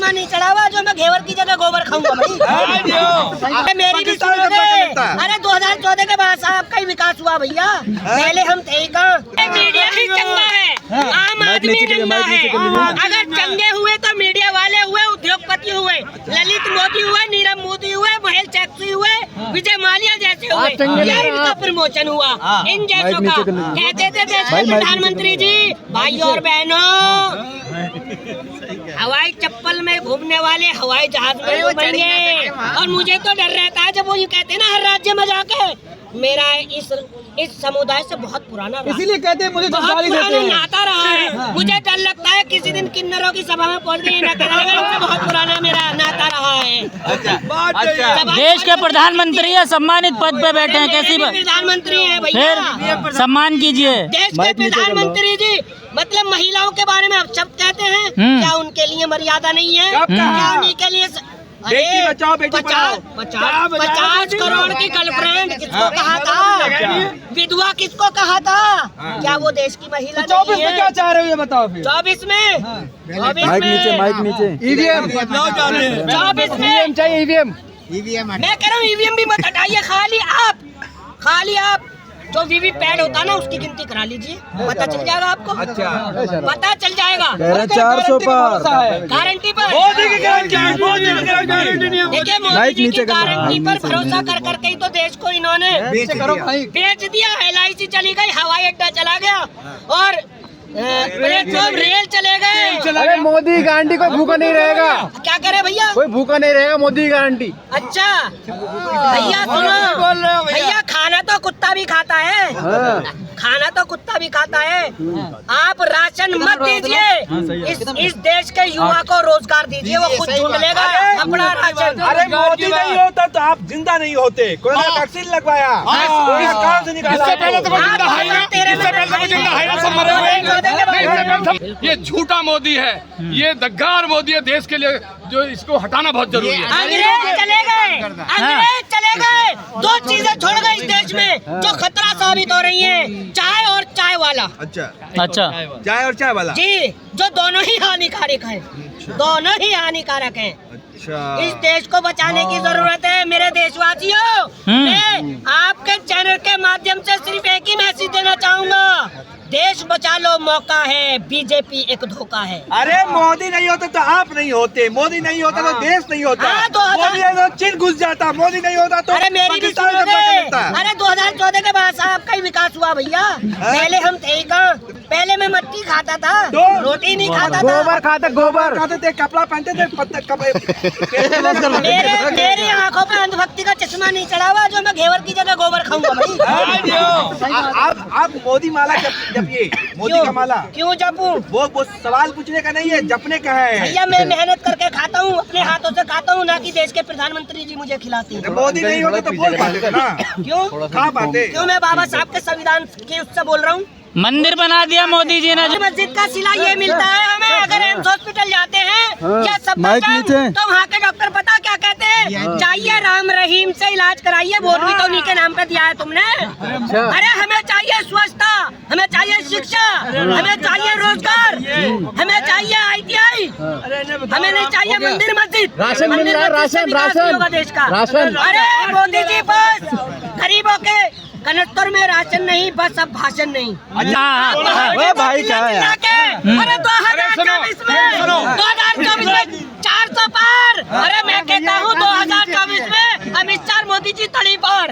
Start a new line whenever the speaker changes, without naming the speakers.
चश्मा नहीं चढ़ा हुआ जो मैं घेवर की जगह गोबर खाऊंगा भाई। मेरी भी सुनोगे। अरे 2014 के बाद साहब का ही विकास हुआ भैया, पहले हम थे ही कहाँ। मीडिया ही चंगा है, आम आदमी नंगा है। अगर चंगे हुए तो मीडिया वाले हुए, उद्योगपति हुए, ललित मोदी हुए, नीरव मोदी हुए, महेश चौकसी हुए, विजय माल्या जैसे हुए, इनका प्रमोशन हुआ। इन जैसों का कहते थे देश के प्रधानमंत्री जी। भाई और बहनों, हवाई चप्पल में घूमने वाले हवाई जहाज में घूमेंगे। और मुझे तो डर रहता है जब वो ये कहते हैं ना हर राज्य में जाके। मेरा इस समुदाय से बहुत पुराना,
इसीलिए कहते हैं मुझे
बहुत पुराना नाता रहा है। मुझे डर लगता है किसी दिन किन्नरों की सभा में पहुंच गई ना करेगा, इनसे बहुत पुराना मेरा नाता रहा है।
अच्छा। देश के प्रधानमंत्री है, सम्मानित पद पे बैठे हैं, कैसी
प्रधानमंत्री है भैया,
फिर सम्मान कीजिए।
देश के प्रधानमंत्री जी, मतलब महिलाओं के बारे में आप शब्द कहते हैं, क्या उनके लिए मर्यादा नहीं है? क्या उन्हीं के लिए
बेटी बचाओ बेटी पढ़ाओ।
50 करोड़ की गर्लफ्रेंड किसको कहा था? विधवा किसको कहा था? क्या वो देश की महिला?
24 में क्या चाह रहे हो ये बताओ फिर।
24 में
माइक नीचे
ईवीएम
24 में
चाहिए, ईवीएम
मैं कह रहा हूँ ईवीएम भी मत हटाइए, खाली आप जो वीवीपैट होता है ना उसकी गिनती करा लीजिए, पता चल जाएगा आपको।
अच्छा
पता चल जाएगा।
400 पर
गारंटी पर।
मोदी की गारंटी नहीं है।
देखिए मोदी जी की गारंटी पर भरोसा कर करके ही तो देश को इन्होंने बेच दिया। LIC चली गई, हवाई अड्डा चला गया और प्लेटफॉर्म रेल चले गए।
अरे मोदी की गारंटी कोई भूखा नहीं रहेगा।
क्या करे भैया?
कोई भूखा नहीं रहेगा मोदी की गारंटी।
अच्छा भैया सुनो, भैया खाना तो कुत्ता भी खाता है, खाना तो कुत्ता भी खाता है। आप राशन मत दीजिए, इस देश के युवा को रोजगार दीजिए, वो खुद ढूंढ लेगा अपना राशन।
अरे मोदी नहीं होता तो आप जिंदा नहीं होते। कोरोना वैक्सीन लगवाया, कोरोना कहाँ से निकाला?
इससे पहले तो जिंदा है ना, इससे पहले तो जिंदा है ना, सब मरे हुए। ये झूठा मोदी है, ये दग्गार मोदी है। देश के लिए जो इसको हटाना बहुत जरूरी है।
अंग्रेज चले गए, 2 चीजें छोड़ गए इस देश में जो खतरा साबित हो रही हैं, चाय और चाय वाला।
अच्छा
चाय और चाय वाला
जी, जो दोनों ही हानिकारक हैं, दोनों ही हानिकारक हैं।
अच्छा
इस देश को बचाने की जरूरत है मेरे देशवासियों। मैं आपके चैनल के माध्यम से सिर्फ एक ही मैसेज देना चाहूंगा, देश बचा लो, मौका है, बीजेपी एक धोखा है।
अरे मोदी नहीं होता तो आप नहीं होते, मोदी नहीं होता तो देश नहीं होता। मोदी नहीं होता तो चीन घुस जाता, मोदी नहीं होता तो
अरे मेरी भी सुनोगे। अरे 2014 के बाद साहब का ही विकास हुआ भैया, पहले हम थे ही कहाँ। पहले मैं मट्टी खाता था, रोटी नहीं खाता था,
गोबर खाते थे, कपड़ा पहनते थे,
मेरी आंखों पे अंधभक्ति का चश्मा नहीं चढ़ा हुआ जो मैं घेवर की जगह गोबर खाऊंगा भाई।
आप मोदी माला जपिए, मोदी का माला
क्यों जपूं?
वो सवाल पूछने का नहीं है, जपने का है।
भैया मैं मेहनत करके खाता हूँ, अपने हाथों से खाता हूँ, ना कि देश के प्रधानमंत्री जी मुझे खिलाते हैं।
मोदी नहीं होता तो बोल पाते थे ना।
क्यों
खा पाते?
क्यों मैं बाबा साहब के संविधान के उससे बोल रहा हूँ।
मंदिर बना दिया मोदी जी ने।
मस्जिद का सिला ये मिलता है हमें। अगर एम्स हॉस्पिटल जाते हैं या सब तो वहाँ के डॉक्टर पता क्या कहते हैं, चाहिए राम रहीम से इलाज कराइए, वोट भी तो उन्हीं के नाम पे दिया है तुमने। अरे हमें चाहिए स्वच्छता, हमें चाहिए शिक्षा, हमें चाहिए रोजगार, हमें चाहिए ITI, हमें नहीं चाहिए मंदिर मस्जिद।
राशन मिल रहा है, राशन
देश का। अरे मोदी जी बस गरीबों के कनस्तर में राशन नहीं, बस अब भाषण नहीं।
भाई क्या है?
अरे 2024 में 400 पार। अरे मैं कहता हूँ 2024 में अमित शाह मोदी जी तड़ी पार।